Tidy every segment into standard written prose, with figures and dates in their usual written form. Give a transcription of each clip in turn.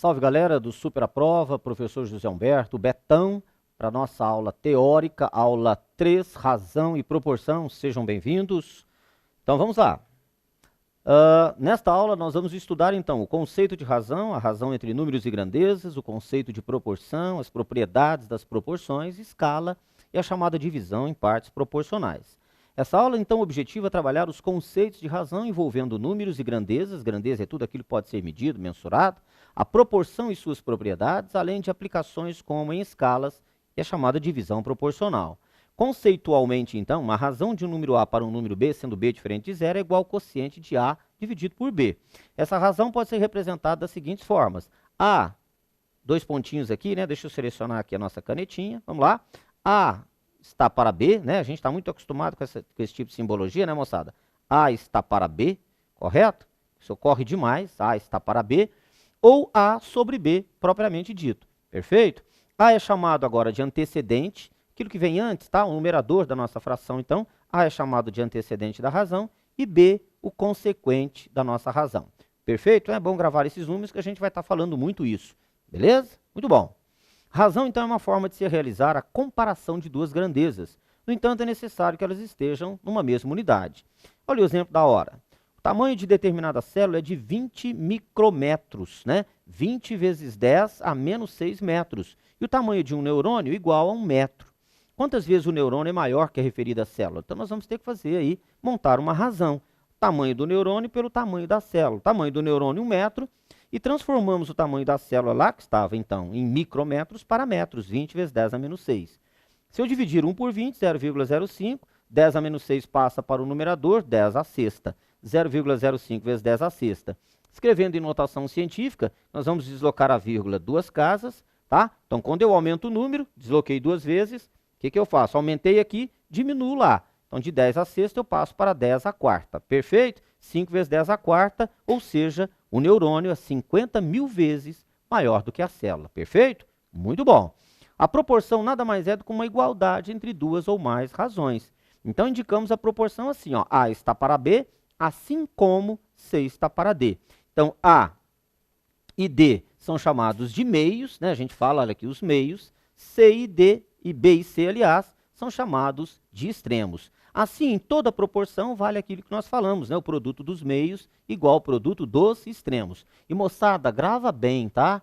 Salve galera do Super Aprova, professor José Humberto, Betão, para nossa aula teórica, aula 3, razão e proporção, sejam bem-vindos. Então vamos lá. Nesta aula nós vamos estudar então o conceito de razão, a razão entre números e grandezas, o conceito de proporção, as propriedades das proporções, escala e a chamada divisão em partes proporcionais. Essa aula então objetiva trabalhar os conceitos de razão envolvendo números e grandezas, grandeza é tudo aquilo que pode ser medido, mensurado, a proporção e suas propriedades, além de aplicações como em escalas e a chamada divisão proporcional. Conceitualmente, então, uma razão de um número A para um número B, sendo B diferente de zero, é igual ao quociente de A dividido por B. Essa razão pode ser representada das seguintes formas. A, dois pontinhos aqui, né? Deixa eu selecionar aqui a nossa canetinha. Vamos lá. A está para B, né? A gente está muito acostumado com esse tipo de simbologia, né, moçada? A está para B, correto? Isso ocorre demais. A está para B. Ou A sobre B, propriamente dito. Perfeito? A é chamado agora de antecedente, aquilo que vem antes, tá? O numerador da nossa fração, então, A é chamado de antecedente da razão e B, o consequente da nossa razão. Perfeito? É bom gravar esses números que a gente vai estar falando muito isso. Beleza? Muito bom. Razão, então, é uma forma de se realizar a comparação de duas grandezas. No entanto, é necessário que elas estejam numa mesma unidade. Olha o exemplo da hora. O tamanho de determinada célula é de 20 micrômetros, né? 20 vezes 10 a menos 6 metros. E o tamanho de um neurônio igual a 1 metro. Quantas vezes o neurônio é maior que a referida célula? Então, nós vamos ter que fazer aí, montar uma razão. Tamanho do neurônio pelo tamanho da célula. Tamanho do neurônio 1 metro. E transformamos o tamanho da célula lá, que estava, então, em micrômetros, para metros. 20 vezes 10 a menos 6. Se eu dividir 1 por 20, 0,05. 10 a menos 6 passa para o numerador, 10 à sexta. 0,05 vezes 10 à sexta. Escrevendo em notação científica, nós vamos deslocar a vírgula duas casas, tá? Então, quando eu aumento o número, desloquei duas vezes, o que eu faço? Aumentei aqui, diminuo lá. Então, de 10 à sexta, eu passo para 10 à quarta. Perfeito? 5 vezes 10 à quarta, ou seja, o neurônio é 50 mil vezes maior do que a célula. Perfeito? Muito bom. A proporção nada mais é do que uma igualdade entre duas ou mais razões. Então, indicamos a proporção assim, ó, A está para B, assim como C está para D. Então, A e D são chamados de meios, né? A gente fala, olha aqui, os meios. C e D, e B e C, aliás, são chamados de extremos. Assim, em toda proporção, vale aquilo que nós falamos, né? O produto dos meios igual ao produto dos extremos. E, moçada, grava bem, tá?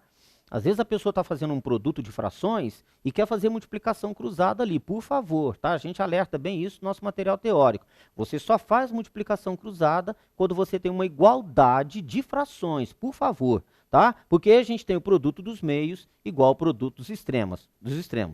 Às vezes a pessoa está fazendo um produto de frações e quer fazer multiplicação cruzada ali. Por favor, tá? A gente alerta bem isso no nosso material teórico. Você só faz multiplicação cruzada quando você tem uma igualdade de frações, por favor, tá? Porque a gente tem o produto dos meios igual ao produto dos extremos.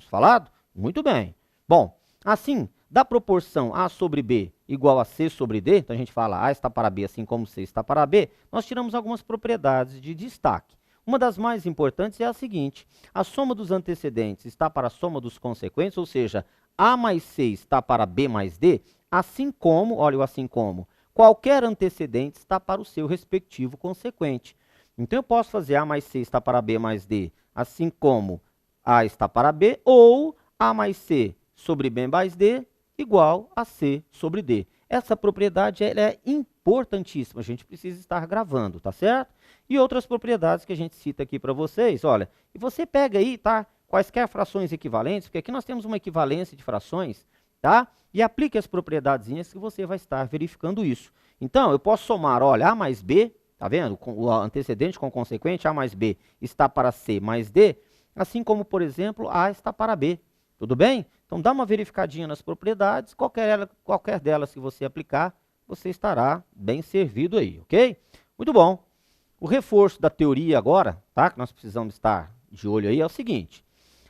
Falado? Muito bem. Bom, assim, da proporção A sobre B igual a C sobre D, então a gente fala A está para B assim como C está para B, nós tiramos algumas propriedades de destaque. Uma das mais importantes é a seguinte: a soma dos antecedentes está para a soma dos consequentes, ou seja, A mais C está para B mais D, assim como, olha o assim como, qualquer antecedente está para o seu respectivo consequente. Então, eu posso fazer A mais C está para B mais D, assim como A está para B, ou A mais C sobre B mais D igual a C sobre D. Essa propriedade ela é importantíssima, a gente precisa estar gravando, tá certo? E outras propriedades que a gente cita aqui para vocês, olha, e você pega aí, tá? Quaisquer frações equivalentes, porque aqui nós temos uma equivalência de frações, tá? E aplique as propriedadezinhas que você vai estar verificando isso. Então, eu posso somar, olha, A mais B, tá vendo? O antecedente com o consequente, A mais B está para C mais D, assim como, por exemplo, A está para B. Tudo bem? Então, dá uma verificadinha nas propriedades, qualquer delas que você aplicar, você estará bem servido aí, ok? Muito bom. O reforço da teoria agora, tá? Que nós precisamos estar de olho aí, é o seguinte.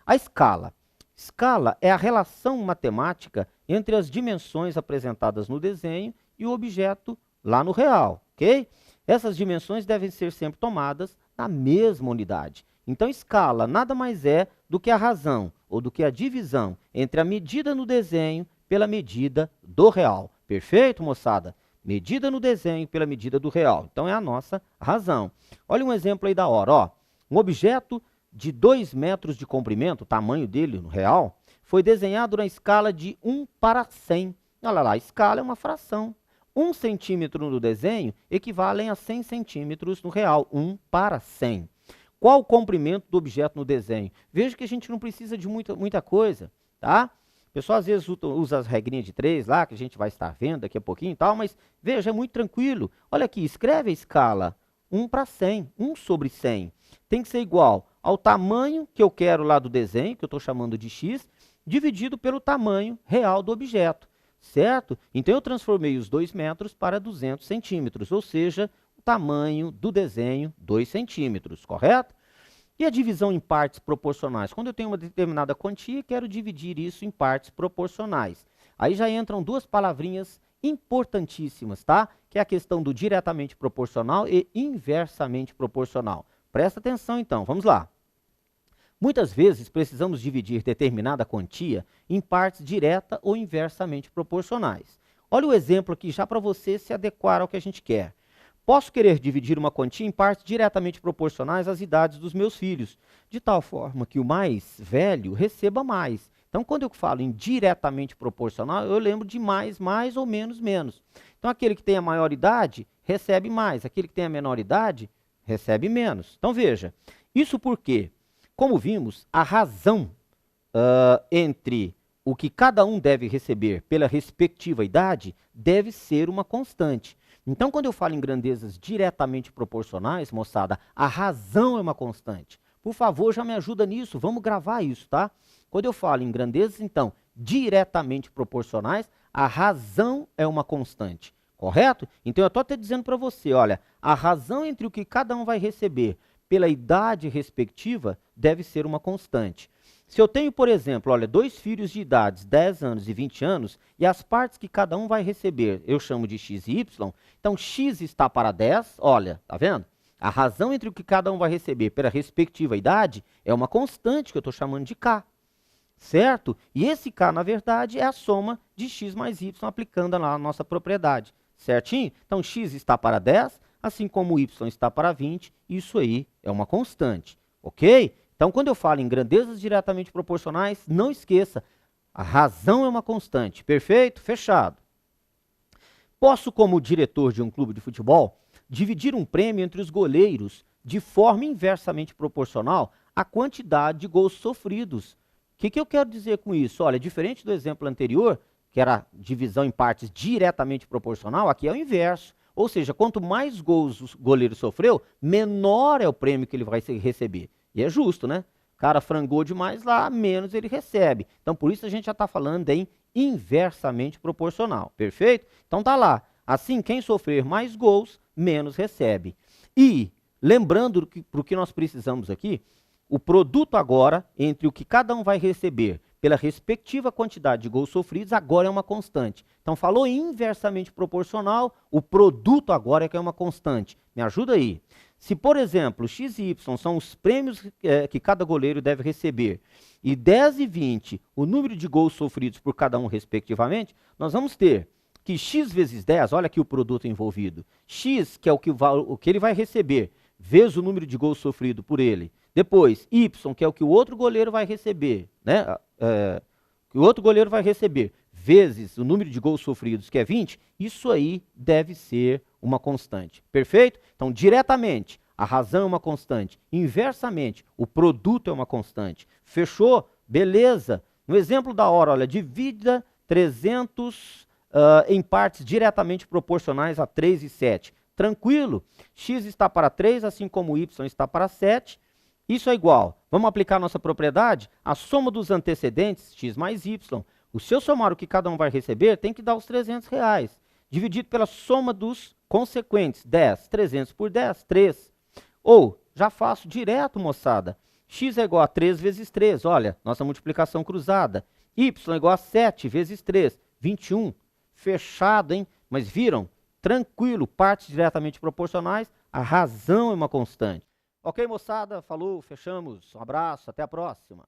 A escala. Escala é a relação matemática entre as dimensões apresentadas no desenho e o objeto lá no real, ok? Essas dimensões devem ser sempre tomadas na mesma unidade. Então, escala nada mais é do que a razão, ou do que a divisão entre a medida no desenho pela medida do real. Perfeito, moçada? Medida no desenho pela medida do real. Então, é a nossa razão. Olha um exemplo aí da hora. Ó. Um objeto de 2 metros de comprimento, o tamanho dele no real, foi desenhado na escala de 1 para 100. Olha lá, a escala é uma fração. 1 centímetro no desenho equivale a 100 centímetros no real. 1 para 100. Qual o comprimento do objeto no desenho? Veja que a gente não precisa de muita coisa, tá? O pessoal às vezes usa as regrinhas de 3 lá, que a gente vai estar vendo daqui a pouquinho e tal, mas veja, é muito tranquilo. Olha aqui, escreve a escala 1 para 100, 1 sobre 100. Tem que ser igual ao tamanho que eu quero lá do desenho, que eu estou chamando de x, dividido pelo tamanho real do objeto, certo? Então eu transformei os 2 metros para 200 centímetros, ou seja, o tamanho do desenho 2 centímetros, correto? E a divisão em partes proporcionais? Quando eu tenho uma determinada quantia, quero dividir isso em partes proporcionais. Aí já entram duas palavrinhas importantíssimas, tá? Que é a questão do diretamente proporcional e inversamente proporcional. Presta atenção então, vamos lá. Muitas vezes precisamos dividir determinada quantia em partes direta ou inversamente proporcionais. Olha o exemplo aqui já para você se adequar ao que a gente quer. Posso querer dividir uma quantia em partes diretamente proporcionais às idades dos meus filhos, de tal forma que o mais velho receba mais. Então, quando eu falo em diretamente proporcional, eu lembro de mais ou menos, menos. Então, aquele que tem a maior idade recebe mais, aquele que tem a menor idade recebe menos. Então, veja, isso porque, como vimos, a razão entre o que cada um deve receber pela respectiva idade deve ser uma constante. Então, quando eu falo em grandezas diretamente proporcionais, moçada, a razão é uma constante. Por favor, já me ajuda nisso, vamos gravar isso, tá? Quando eu falo em grandezas, então, diretamente proporcionais, a razão é uma constante, correto? Então, eu estou até dizendo para você, olha, a razão entre o que cada um vai receber pela idade respectiva deve ser uma constante. Se eu tenho, por exemplo, olha, 2 filhos de idades 10 anos e 20 anos, e as partes que cada um vai receber, eu chamo de x e y, então x está para 10, olha, tá vendo? A razão entre o que cada um vai receber pela respectiva idade é uma constante que eu estou chamando de k, certo? E esse k, na verdade, é a soma de x mais y aplicando lá a nossa propriedade, certinho? Então, x está para 10, assim como y está para 20, isso aí é uma constante, ok? Então, quando eu falo em grandezas diretamente proporcionais, não esqueça, a razão é uma constante. Perfeito? Fechado. Posso, como diretor de um clube de futebol, dividir um prêmio entre os goleiros de forma inversamente proporcional à quantidade de gols sofridos. O que eu quero dizer com isso? Olha, diferente do exemplo anterior, que era divisão em partes diretamente proporcional, aqui é o inverso. Ou seja, quanto mais gols o goleiro sofreu, menor é o prêmio que ele vai receber. E é justo, né? O cara frangou demais lá, menos ele recebe. Então, por isso a gente já está falando em inversamente proporcional. Perfeito? Então, tá lá. Assim, quem sofrer mais gols, menos recebe. E, lembrando para o que nós precisamos aqui, o produto agora, entre o que cada um vai receber pela respectiva quantidade de gols sofridos, agora é uma constante. Então, falou inversamente proporcional, o produto agora é que é uma constante. Me ajuda aí. Se, por exemplo, x e y são os prêmios que cada goleiro deve receber, e 10 e 20, o número de gols sofridos por cada um, respectivamente, nós vamos ter que x vezes 10, olha aqui o produto envolvido, x, que é o que ele vai receber, vezes o número de gols sofrido por ele. Depois, y, que é o que o outro goleiro vai receber, né? Que o outro goleiro vai receber, vezes o número de gols sofridos, que é 20, isso aí deve ser uma constante. Perfeito? Então, diretamente, a razão é uma constante. Inversamente, o produto é uma constante. Fechou? Beleza. No exemplo da hora, olha, divida 300 em partes diretamente proporcionais a 3 e 7. Tranquilo? X está para 3, assim como Y está para 7. Isso é igual. Vamos aplicar a nossa propriedade? A soma dos antecedentes, x mais y. O seu somário que cada um vai receber tem que dar os R$300. Dividido pela soma dos consequentes. 10. 300 por 10, 3. Ou, já faço direto, moçada. X é igual a 3 vezes 3. Olha, nossa multiplicação cruzada. Y é igual a 7 vezes 3. 21. Fechado, hein? Mas viram? Tranquilo, partes diretamente proporcionais, a razão é uma constante. Ok, moçada? Falou, fechamos. Um abraço, até a próxima.